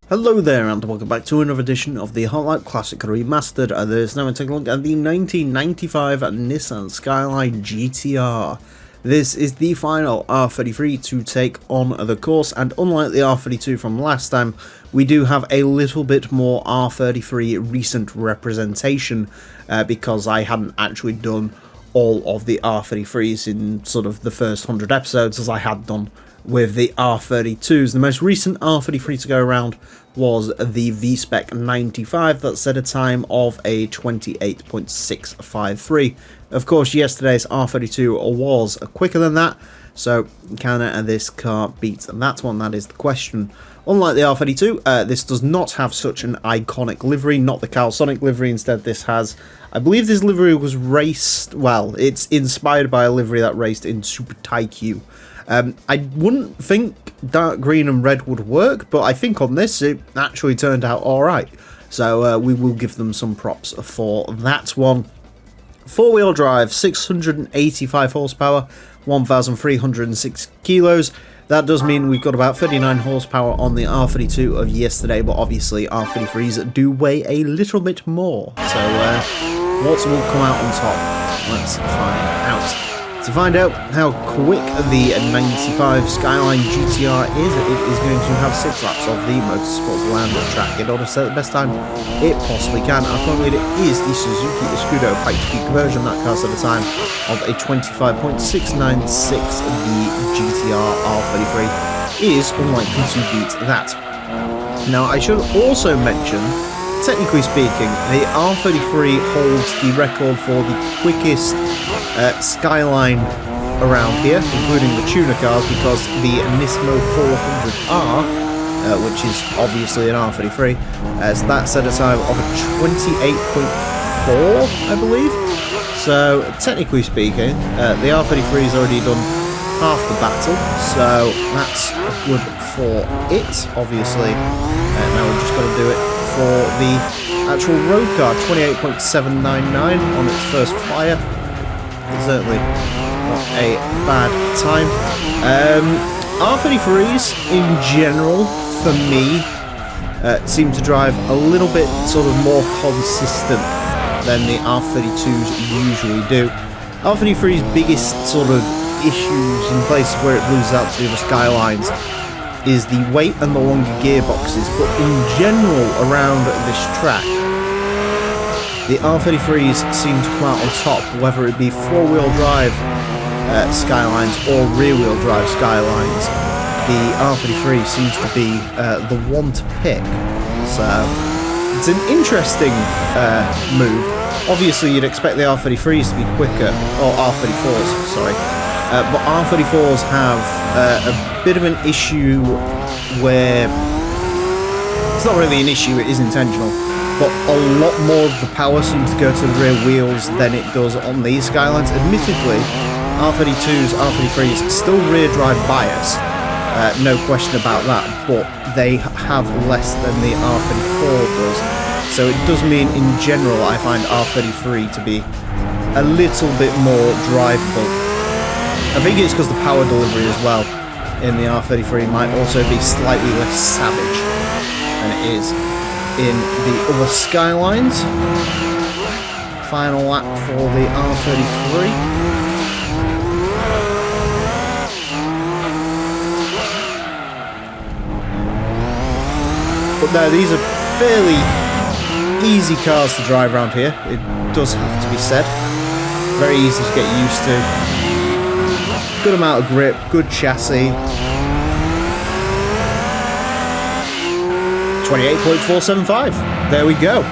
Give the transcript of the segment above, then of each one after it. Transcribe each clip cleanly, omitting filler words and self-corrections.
Hello there and welcome back to another edition of the Hot Lap Classic Remastered. This now we're taking a look at the 1995 Nissan Skyline GTR. This is the final R33 to take on the course, and unlike the R32 from last time, we do have a little bit more R33 recent representation because I hadn't actually done all of the R33s in sort of the first 100 episodes as I had done with the R32s. The most recent R33 to go around was the V-Spec 95 that set a time of a 28.653. Of course, yesterday's R32 was quicker than that, so can this car beat that one? That is the question. Unlike the R32, this does not have such an iconic livery, not the Calisonic livery. Instead, this has, I believe this livery was raced, well, it's inspired by a livery that raced in Super Taikyu. I wouldn't think dark green and red would work, but I think on this it actually turned out alright. So we will give them some props for that one. Four-wheel drive, 685 horsepower, 1,306 kilos. That does mean we've got about 39 horsepower on the R32 of yesterday, but obviously R33s do weigh a little bit more. So what will come out on top? Let's find out. To find out how quick the 95 Skyline GTR is, it is going to have 6 laps of the Motorsports Land track in order to set the best time it possibly can. Our current leader is the Suzuki Escudo Pikes-Peak version. That car set a time of a 25.696. The GTR R33 is unlikely to beat that. Now, I should also mention, technically speaking, the R33 holds the record for the quickest Skyline around here, including the tuner cars, because the Nismo 400R, which is obviously an R33, so that set a time of a 28.4, I believe. So, technically speaking, the R33 has already done half the battle, so that's good for it, obviously. Now we've just got to do it for the actual road car, 28.799 on its first flyer. Certainly not a bad time. R33s in general, for me, seem to drive a little bit sort of more consistent than the R32s usually do. R33's biggest sort of issues and places where it loses out to the other Skylines is the weight and the longer gearboxes, but in general around this track, the R33s seem to come out on top, whether it be four-wheel drive Skylines or rear-wheel drive Skylines. The R33 seems to be the one to pick. So it's an interesting move. Obviously, you'd expect the R33s to be quicker, or R34s, sorry. But R34s have a bit of an issue where it's not really an issue, it is intentional. But a lot more of the power seems to go to the rear wheels than it does on these Skylines. Admittedly, R32s, R33s still rear drive bias, no question about that, but they have less than the R34 does. So it does mean in general I find R33 to be a little bit more drivable. I think it's because the power delivery as well in the R33 might also be slightly less savage than it is in the other Skylines. Final lap for the R33. But no, these are fairly easy cars to drive around here. It does have to be said. Very easy to get used to. Good amount of grip, good chassis. 28.475. There we go.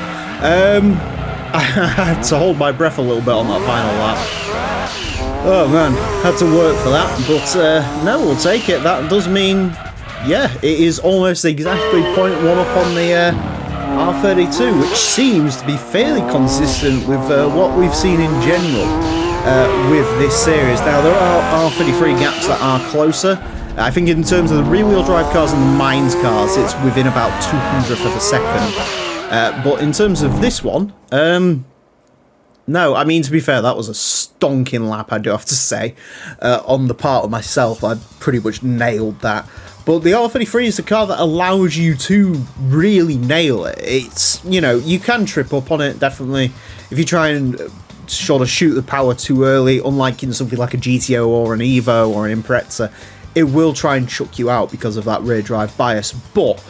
I had to hold my breath a little bit on that final lap. Oh man, had to work for that, but no, we'll take it. That does mean, yeah, it is almost exactly 0.1 up on the R32, which seems to be fairly consistent with what we've seen in general with this series. Now, there are R33 gaps that are closer. I think in terms of the rear-wheel drive cars and the mines cars, it's within about 200th of a second. But in terms of this one, no, I mean, to be fair, that was a stonking lap, I do have to say. On the part of myself, I pretty much nailed that. But the R33 is the car that allows you to really nail it. It's, you know, you can trip up on it, definitely. If you try and sort of shoot the power too early, unlike in something like a GTO or an Evo or an Impreza, it will try and chuck you out because of that rear drive bias. But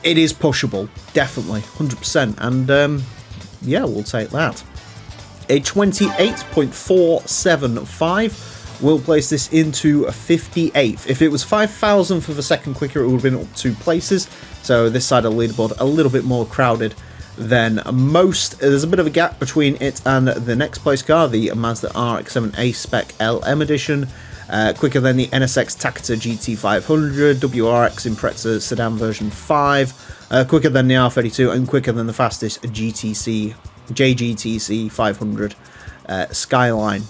it is pushable, definitely, 100%. And yeah, we'll take that. A 28.475 will place this into a 58th. If it was 5,000th of a second quicker, it would have been up 2 places. So this side of the leaderboard a little bit more crowded than most. There's a bit of a gap between it and the next place car, the Mazda RX-7 A-Spec LM Edition. Quicker than the NSX Takata GT500, WRX Impreza Sedan version 5. Quicker than the R32 and quicker than the fastest JGTC 500 Skyline.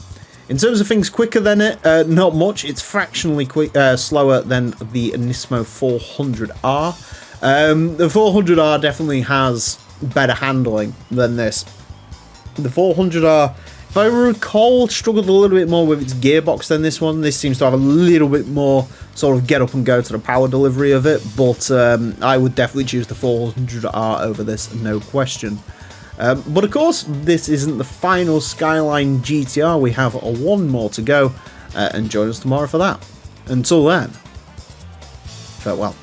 In terms of things quicker than it, not much. It's fractionally slower than the Nismo 400R. The 400R definitely has better handling than this. The 400R, if I recall, struggled a little bit more with its gearbox than this one. This seems to have a little bit more sort of get up and go to the power delivery of it, but I would definitely choose the 400R over this, no question. But of course, this isn't the final Skyline GTR. We have one more to go, and join us tomorrow for that. Until then, farewell.